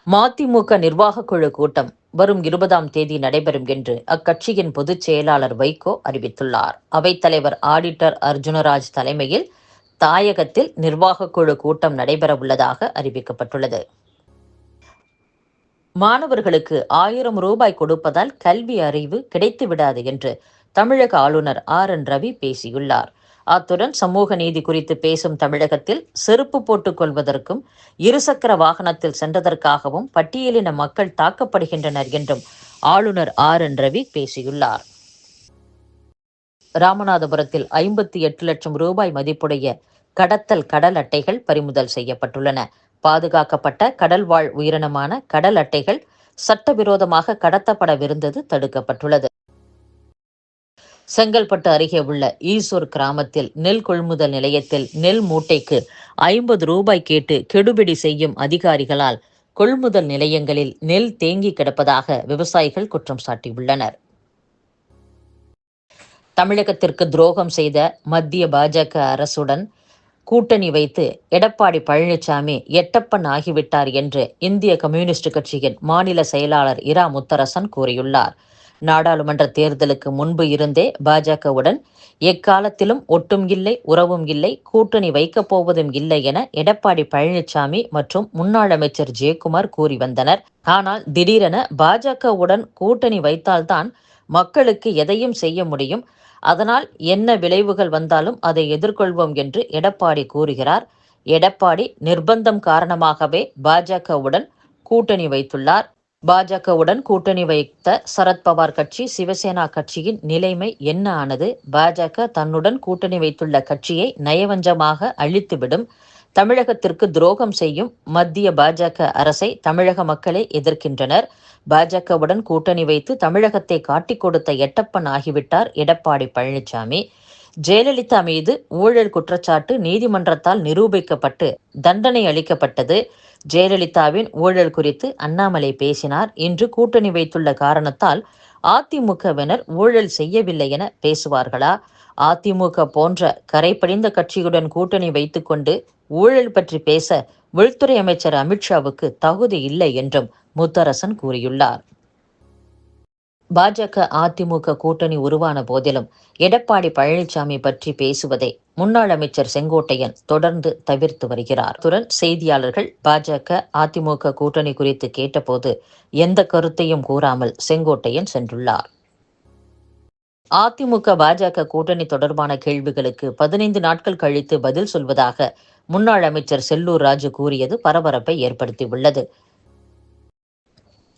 மதிமுக நிர்வாகக் குழு கூட்டம் வரும் 20ஆம் தேதி நடைபெறும் என்று அக்கட்சியின் பொதுச் செயலாளர் வைகோ அறிவித்துள்ளார். அவைத்தலைவர் ஆடிட்டர் அர்ஜுனராஜ் தலைமையில் தாயகத்தில் நிர்வாகக் குழு கூட்டம் நடைபெறவுள்ளதாக அறிவிக்கப்பட்டுள்ளது. மாணவர்களுக்கு 1000 ரூபாய் கொடுப்பதால் கல்வி அறிவு கிடைத்துவிடாது என்று தமிழக ஆளுநர் RN ரவி பேசியுள்ளார். அத்துடன் சமூக நீதி குறித்து பேசும் தமிழகத்தில் செருப்பு போட்டுக் கொள்வதற்கும் இருசக்கர வாகனத்தில் சென்றதற்காகவும் பட்டியலின மக்கள் தாக்கப்படுகின்றனர் என்றும் ஆளுநர் RN ரவி பேசியுள்ளார். ராமநாதபுரத்தில் 58 லட்சம் ரூபாய் மதிப்புடைய கடத்தல் கடல் அட்டைகள் பறிமுதல் செய்யப்பட்டுள்ளன. பாதுகாக்கப்பட்ட கடல்வாழ் உயிரினமான கடல் அட்டைகள் சட்டவிரோதமாக கடத்தப்படவிருந்தது தடுக்கப்பட்டுள்ளது. செங்கல்பட்டு அருகே உள்ள ஈசூர் கிராமத்தில் நெல் கொள்முதல் நிலையத்தில் நெல் மூட்டைக்கு 50 ரூபாய் கேட்டு கெடுபிடி செய்யும் அதிகாரிகளால் கொள்முதல் நிலையங்களில் நெல் தேங்கி கிடப்பதாக விவசாயிகள் குற்றம் சாட்டியுள்ளனர். தமிழகத்திற்கு துரோகம் செய்த மத்திய பாஜக அரசுடன் கூட்டணி வைத்து எடப்பாடி பழனிசாமி எட்டப்பன் ஆகிவிட்டார் என்று இந்திய கம்யூனிஸ்ட் கட்சியின் மாநில செயலாளர் இரா முத்தரசன் கூறியுள்ளார். நாடாளுமன்ற தேர்தலுக்கு முன்பு இருந்தே பாஜகவுடன் எக்காலத்திலும் ஒட்டும் இல்லை, உறவும் இல்லை, கூட்டணி வைக்கப் போவதும் இல்லை என எடப்பாடி பழனிசாமி மற்றும் முன்னாள் அமைச்சர் ஜெயக்குமார் கூறி வந்தனர். ஆனால் திடீரென பாஜகவுடன் கூட்டணி வைத்தால்தான் மக்களுக்கு எதையும் செய்ய முடியும், அதனால் என்ன விளைவுகள் வந்தாலும் அதை எதிர்கொள்வோம் என்று எடப்பாடி கூறுகிறார். எடப்பாடி நிர்பந்தம் காரணமாகவே பாஜகவுடன் கூட்டணி வைத்துள்ளார். பாஜகவுடன் கூட்டணி வைத்த சரத்பவார் கட்சி, சிவசேனா கட்சியின் நிலைமை என்ன ஆனது? பாஜக தன்னுடன் கூட்டணி வைத்துள்ள கட்சியை நயவஞ்சமாக அழித்துவிடும். தமிழகத்திற்கு துரோகம் செய்யும் மத்திய பாஜக அரசை தமிழக மக்களே எதிர்க்கின்றனர். பாஜகவுடன் கூட்டணி வைத்து தமிழகத்தை காட்டிக் கொடுத்த எட்டப்பன் ஆகிவிட்டார் எடப்பாடி பழனிசாமி. ஜெயலலிதா மீது ஊழல் குற்றச்சாட்டு நீதிமன்றத்தால் நிரூபிக்கப்பட்டு தண்டனை அளிக்கப்பட்டது. ஜெயலலிதாவின் ஊழல் குறித்து அண்ணாமலை பேசினார். இன்று கூட்டணி வைத்துள்ள காரணத்தால் அதிமுகவினர் ஊழல் செய்யவில்லை என பேசுவார்களா? அதிமுக போன்ற கரைபடிந்த கட்சியுடன் கூட்டணி வைத்துக்கொண்டு ஊழல் பற்றி பேச உள்துறை அமைச்சர் அமித்ஷாவுக்கு தகுதி இல்லை என்றும் முத்தரசன் கூறியுள்ளார். பாஜக அதிமுக கூட்டணி உருவான போதிலும் எடப்பாடி பழனிசாமி பற்றி பேசுவதை முன்னாள் அமைச்சர் செங்கோட்டையன் தொடர்ந்து தவிர்த்து வருகிறார். அத்துடன் செய்தியாளர்கள் பாஜக அதிமுக கூட்டணி குறித்து கேட்டபோது எந்த கருத்தையும் கூறாமல் செங்கோட்டையன் சென்றுள்ளார். அதிமுக பாஜக கூட்டணி தொடர்பான கேள்விகளுக்கு 15 நாட்கள் கழித்து பதில் சொல்வதாக முன்னாள் அமைச்சர் செல்லூர் ராஜு கூறியது பரபரப்பை ஏற்படுத்தியுள்ளது.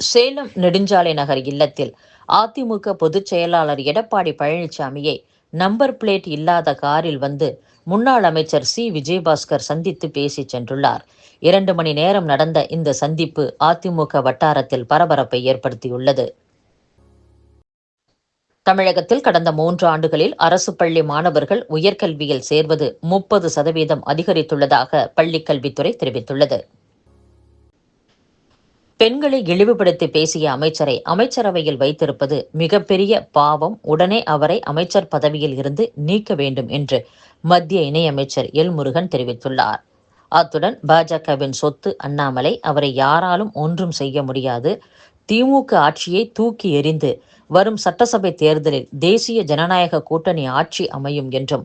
சேலம் நெடுஞ்சாலை நகர் இல்லத்தில் அதிமுக பொதுச் செயலாளர் எடப்பாடி பழனிசாமியை நம்பர் பிளேட் இல்லாத காரில் வந்து முன்னாள் அமைச்சர் விஜயபாஸ்கர் சந்தித்து பேசி சென்றுள்ளார். 2 மணி நேரம் நடந்த இந்த சந்திப்பு அதிமுக வட்டாரத்தில் பரபரப்பை ஏற்படுத்தியுள்ளது. தமிழகத்தில் கடந்த 3 ஆண்டுகளில் அரசு பள்ளி மாணவர்கள் உயர்கல்வியில் சேர்வது 30% அதிகரித்துள்ளதாக பள்ளிக்கல்வித்துறை தெரிவித்துள்ளது. பெண்களை இழிவுபடுத்தி பேசிய அமைச்சரை அமைச்சரவையில் வைத்திருப்பது மிகப்பெரிய பாவம், உடனே அவரை அமைச்சர் பதவியில் இருந்து நீக்க வேண்டும் என்று மத்திய இணையமைச்சர் முருகன் தெரிவித்துள்ளார். அத்துடன் பாஜகவின் சொத்து அண்ணாமலை, அவரை யாராலும் ஒன்றும் செய்ய முடியாது. திமுக ஆட்சியை தூக்கி எறிந்து வரும் சட்டசபை தேர்தலில் தேசிய ஜனநாயக கூட்டணி ஆட்சி அமையும் என்றும்,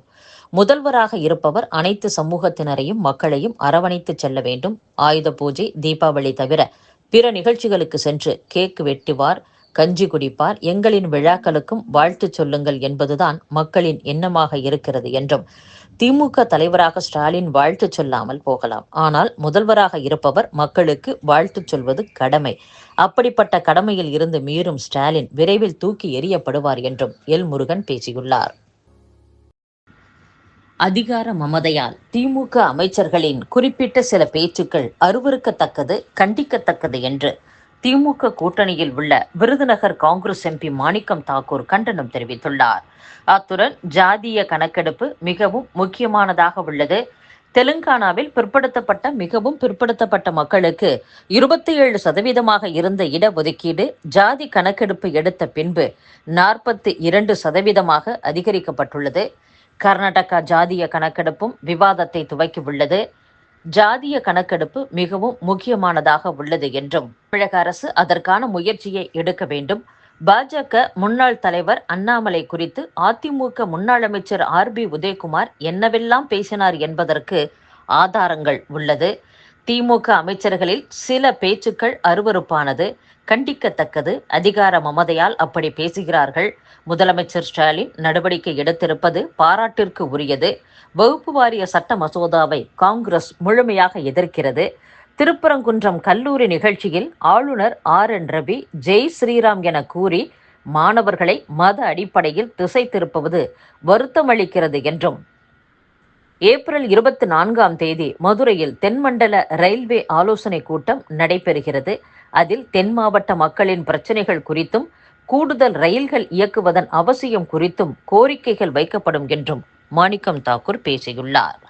முதல்வராக இருப்பவர் அனைத்து சமூகத்தினரையும் மக்களையும் அரவணைத்து செல்ல வேண்டும். ஆயுத பூஜை, தீபாவளி தவிர பிற நிகழ்ச்சிகளுக்கு சென்று கேக் வெட்டுவார், கஞ்சி குடிப்பார். எங்களின் விழாக்களுக்கும் வாழ்த்து சொல்லுங்கள் என்பதுதான் மக்களின் எண்ணமாக இருக்கிறது என்றும், திமுக தலைவராக ஸ்டாலின் வாழ்த்து சொல்லாமல் போகலாம், ஆனால் முதல்வராக இருப்பவர் மக்களுக்கு வாழ்த்து சொல்வது கடமை. அப்படிப்பட்ட கடமையில் இருந்து மீறும் ஸ்டாலின் விரைவில் தூக்கி எறியப்படுவார் என்றும் முருகன் பேசியுள்ளார். அதிகார மமதையால் திமுக அமைச்சர்களின் குறிப்பிட்ட சில பேச்சுக்கள் அருவருக்கத்தக்கது, கண்டிக்கத்தக்கது என்று திமுக கூட்டணியில் உள்ள விருதுநகர் காங்கிரஸ் MP மாணிக்கம் தாக்கூர் கண்டனம் தெரிவித்துள்ளார். அத்துடன் ஜாதிய கணக்கெடுப்பு மிகவும் முக்கியமானதாக உள்ளது. தெலுங்கானாவில் மிகவும் பிற்படுத்தப்பட்ட மக்களுக்கு 27% இருந்த இடஒதுக்கீடு ஜாதி கணக்கெடுப்பு எடுத்த பின்பு 42% அதிகரிக்கப்பட்டுள்ளது. கர்நாடகா ஜாதிய கணக்கெடுப்பும் விவாதத்தை துவக்கியுள்ளது. ஜாதிய கணக்கெடுப்பு மிகவும் முக்கியமானதாக உள்ளது என்றும், தமிழக அரசு அதற்கான முயற்சியை எடுக்க வேண்டும். பாஜக முன்னாள் தலைவர் அண்ணாமலை குறித்து அதிமுக முன்னாள் அமைச்சர் RB உதயகுமார் என்னவெல்லாம் பேசினார் என்பதற்கு ஆதாரங்கள் உள்ளது. திமுக அமைச்சர்களில் சில பேச்சுக்கள் அருவருப்பானது, கண்டிக்கத்தக்கது. அதிகார மமதையால் அப்படி பேசுகிறார்கள். முதலமைச்சர் ஸ்டாலின் நடவடிக்கை எடுத்திருப்பது பாராட்டிற்கு உரியது. வகுப்பு வாரிய சட்ட மசோதாவை காங்கிரஸ் முழுமையாக எதிர்க்கிறது. திருப்பரங்குன்றம் கல்லூரி நிகழ்ச்சியில் ஆளுநர் RN ரவி ஜெய் ஸ்ரீராம் என கூறி மாணவர்களை மத அடிப்படையில் திசை திருப்புவது வருத்தமளிக்கிறது என்றும், ஏப்ரல் 24ஆம் தேதி மதுரையில் தென்மண்டல ரயில்வே ஆலோசனை கூட்டம் நடைபெறுகிறது. அதில் தென் மாவட்ட மக்களின் பிரச்சனைகள் குறித்தும், கூடுதல் ரயில்கள் இயக்குவதன் அவசியம் குறித்தும் கோரிக்கைகள் வைக்கப்படும் என்றும் மாணிக்கம் தாக்கூர் பேசியுள்ளார்.